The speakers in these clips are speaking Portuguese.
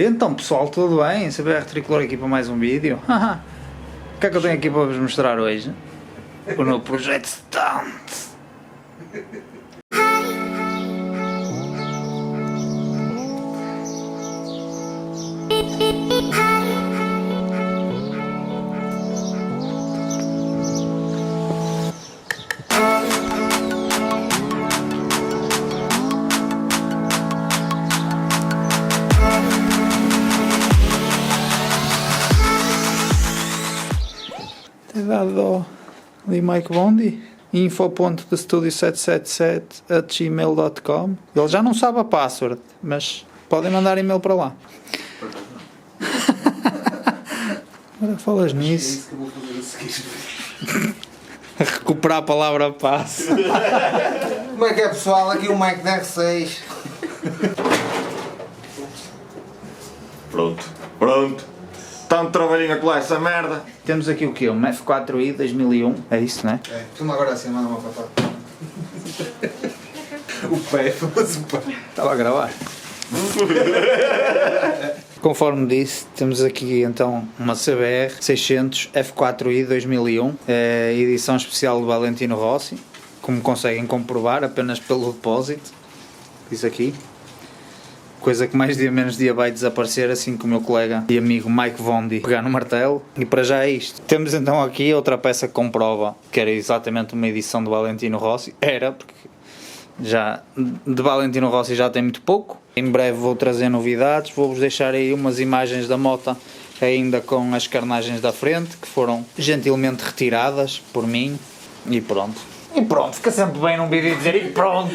Então pessoal, tudo bem? CBR Tricolor aqui para mais um vídeo. O que é que eu tenho aqui para vos mostrar hoje? O novo projeto Stunt. Tem dado ali Mike Bondi, info.thestudio777@gmail.com. Ele já não sabe a password, mas podem mandar e-mail para lá. Agora falas nisso. É isso que eu vou fazer a seguir. Recuperar a palavra passe. Como é que é, pessoal? Aqui o Mike da R6. Pronto. Tanto trabalhinho a colar essa merda. Temos aqui o quê? Um F4i 2001. É isso, não é? É, filma agora assim, manda uma patada. O pé, faz o pé. Estava a gravar. Conforme disse, temos aqui então uma CBR 600 F4i 2001, edição especial de Valentino Rossi, como conseguem comprovar apenas pelo depósito. Isso aqui. Coisa que mais dia menos dia vai desaparecer, assim como o meu colega e amigo Mike Bondi pegar no martelo. E para já é isto. Temos então aqui outra peça que comprova que era exatamente uma edição de Valentino Rossi. Era, porque já de Valentino Rossi já tem muito pouco. Em breve vou trazer novidades, vou-vos deixar aí umas imagens da moto ainda com as carnagens da frente, que foram gentilmente retiradas por mim. E pronto. E pronto, fica sempre bem num vídeo dizer e pronto.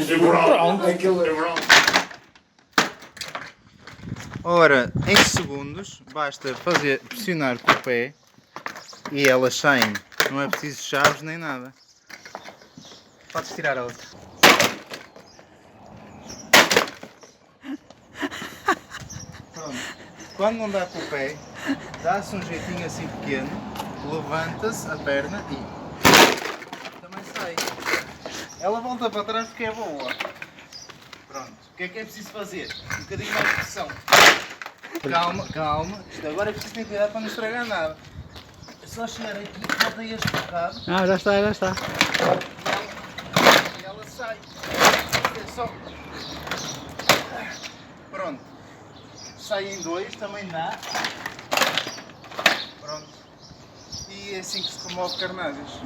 Ora, em segundos, basta pressionar com o pé e elas saem. Não é preciso chaves nem nada. Podes tirar a outra. Pronto. Quando não dá com o pé, dá-se um jeitinho assim pequeno, levanta-se a perna e também sai. Ela volta para trás porque é boa. Pronto. O que é preciso fazer? Um bocadinho mais de pressão. Calma. Isto agora é preciso ter cuidado para não estragar nada. É só chegar aqui, volta este bocado. Ah, já está. E ela sai. É só. Pronto. Sai em dois, também dá. Pronto. E é assim que se remove carnagens.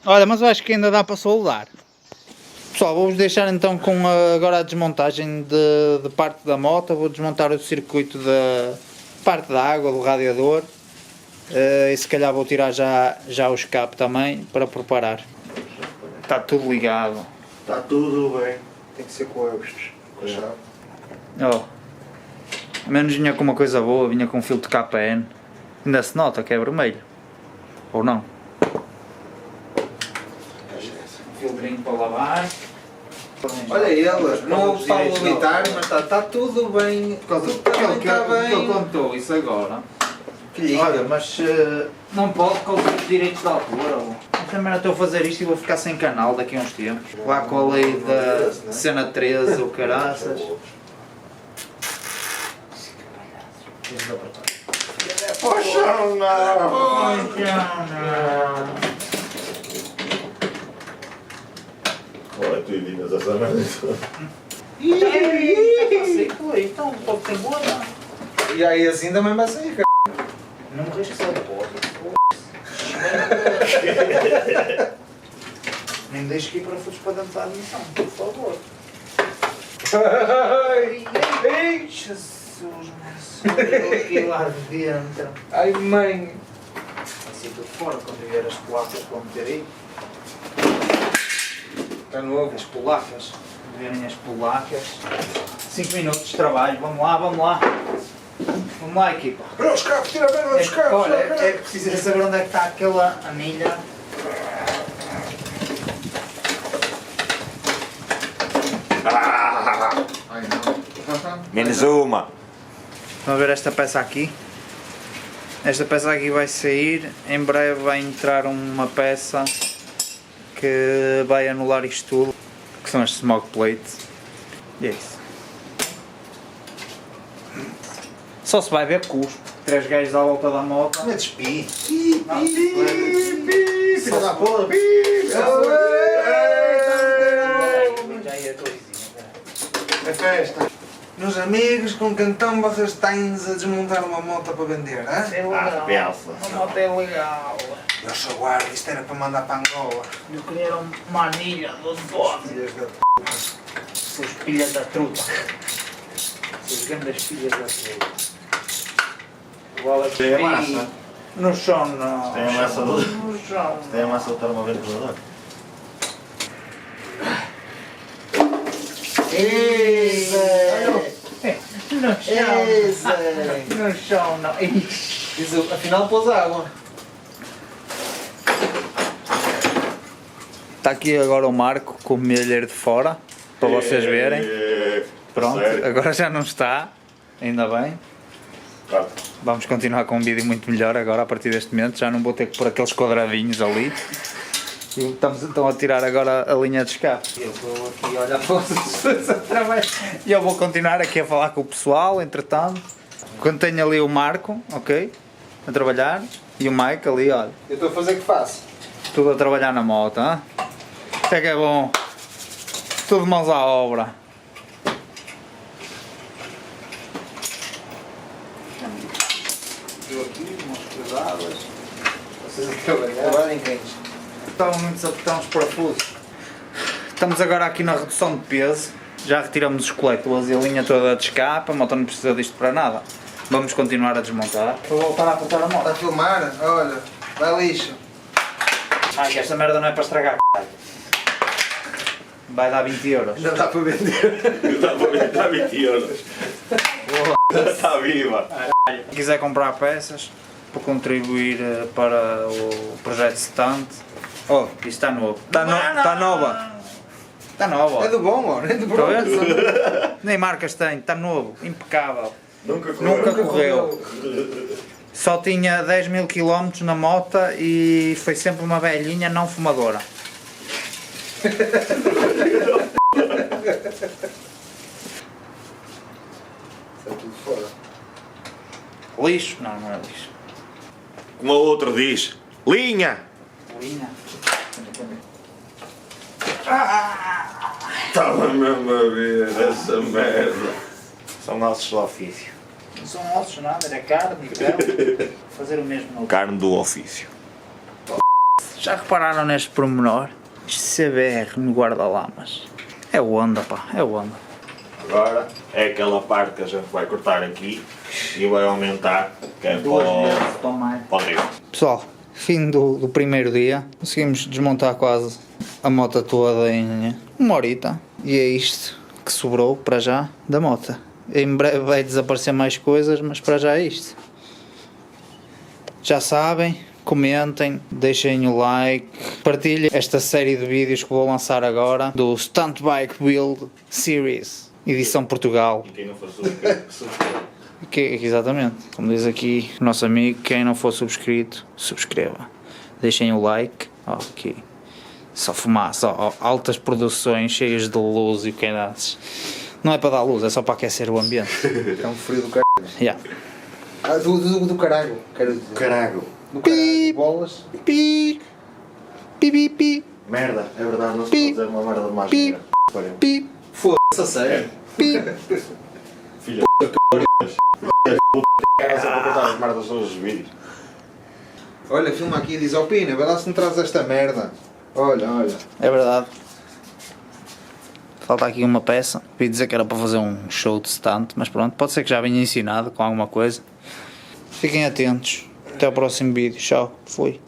Olha, mas eu acho que ainda dá para soldar. Pessoal, vou-vos deixar então com agora a desmontagem de parte da moto. Vou desmontar o circuito da parte da água, do radiador. E se calhar vou tirar já o escape também para preparar. Está tudo ligado. Está tudo bem. Tem que ser com a chave. Oh. Menos vinha com uma coisa boa, vinha com um filtro KPN. Ainda se nota que é vermelho. Ou não? Um filtrinho para lavar. Olha ele, não o Paulo militar, mas está tudo bem. Tudo também está que ele bem. contou isso agora. Filhinho. Olha, mas não pode causar os direitos de autor. Também estou a fazer isto e vou ficar sem canal daqui a uns tempos. Lá com a lei da cena 13 ou caraças. Poxa, não! Olha, tu eliminas essa merda. Então pode ter boa. E aí assim também vai sair, cara. Não me deixes só de porta. Nem me deixes aqui para furos para dentro da admissão, por favor. Ai, Jesus, mas aqui lá dentro. Ai mãe. Assim tudo fora, quando vier as polacas para meter aí. Está novo. As polacas. Quando vierem as polacas. 5 minutos de trabalho, vamos lá. Vamos lá, equipa. Olha o escape, tira a merda do escape. Olha, é preciso saber onde é que está aquela anilha. Ai não. Menos uma. Estão a ver esta peça aqui? Esta peça aqui vai sair, em breve vai entrar uma peça que vai anular isto tudo, que são as smoke plates. E é isso. Só se vai ver cuspo. 3 gajos à volta da moto. Metes pi. Filha da porra! Já ia coisinha. É festa! Meus amigos, com que então vocês têm a desmontar uma moto para vender, hein? É legal. pensa. A moto é legal. Eu sou guarda, isto era para mandar para Angola. Eu queria uma anilha do bode. Filhas da p***. Seus filhas da truta. Seus grandes filhas da truta. Bola de Tem a pi. massa. No chão não. Tem a massa do... No chão. Tem a massa do termoventilador. No chão. No chão não. Ixi. Afinal pôs água. Está aqui agora o Marco com o milheiro de fora. Para vocês verem. Pronto, Sério? agora já não está. Ainda bem. Claro. Vamos continuar com um vídeo muito melhor agora a partir deste momento. Já não vou ter que pôr aqueles quadradinhos ali. E estamos então a tirar agora a linha de escape. Eu estou aqui a olhar para vocês através. E eu vou continuar aqui a falar com o pessoal, entretanto. Quando tenho ali o Marco, ok? A trabalhar. E o Mike ali, olha. Eu estou a fazer o que faço. Tudo a trabalhar na moto, hein? Isso é que é bom. Tudo mãos à obra. Eu aqui, mãos cruzadas. Vocês a trabalhar. Trabalho em cães. Estavam muitos a botar uns parafusos. Estamos agora aqui na redução de peso. Já retiramos os coletores e a linha toda de escape. A moto não precisa disto para nada. Vamos continuar a desmontar. Vou voltar a apertar a Está moto. a filmar? Olha, vai lixo. Ai, que esta merda não é para estragar, caralho. Vai dar 20 euros. Ainda dá para vender. Dá para ver, está 20 euros. Está viva. Se quiser comprar peças para contribuir para o projeto Stunt, oh, isto está novo. Está nova. Está nova. É do bom, mano. É do bom. Está a ver? Nem marcas tem, está novo, impecável. Nunca correu. Nunca correu. Só tinha 10 mil km na moto e foi sempre uma velhinha não fumadora. Está tudo fora. Lixo? Não, não é lixo. Como o outro diz. Linha! Linha. Estava mesmo a ver essa merda. São nossos do ofício. Não são ossos nada, era carne e pele. Fazer o mesmo no Carne do ofício. Já repararam neste pormenor? Este CBR no guarda-lamas. É onda, pá, é onda. Agora é aquela parte que a gente vai cortar aqui e vai aumentar, que é Duas para vezes tomar. o rio. Pessoal, fim do primeiro dia. Conseguimos desmontar quase a moto toda em uma horita. E é isto que sobrou para já da moto. Em breve vai desaparecer mais coisas, mas para já é isto. Já sabem, comentem, deixem o like, partilhem esta série de vídeos que vou lançar agora do Stunt Bike Build Series, edição Portugal. E quem não for subscrever. Exatamente, como diz aqui o nosso amigo, quem não for subscrito, subscreva. Deixem o like. Ok. Só fumaça, altas produções cheias de luz e o que é das. Não é para dar luz, é só para aquecer o ambiente. É um frio do caralho. Yeah. Ah, do caralho, quero dizer. Carago. Do caralho. Bolas. Pi, pi, pi, pi, Merda, é verdade, não se Pi. pode dizer uma merda mais Pi. gira. Pariu. pi, Foda-se, a sério. pi. Filha de é só para contar as merdas todos os vídeos. Olha, filma aqui e diz, opina, vai lá se não traz esta merda. Olha, olha. É verdade. Falta aqui uma peça. Ouvi dizer que era para fazer um show de stunt, mas pronto, pode ser que já venha ensinado com alguma coisa. Fiquem atentos. Até ao próximo vídeo. Tchau. Fui.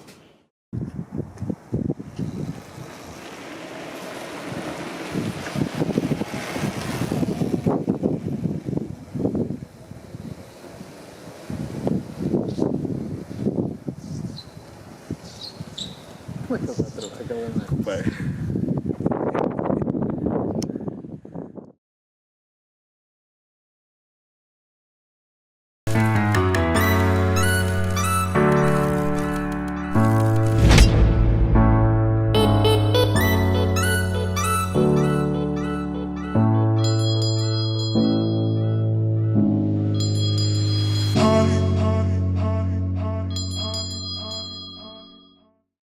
Pai.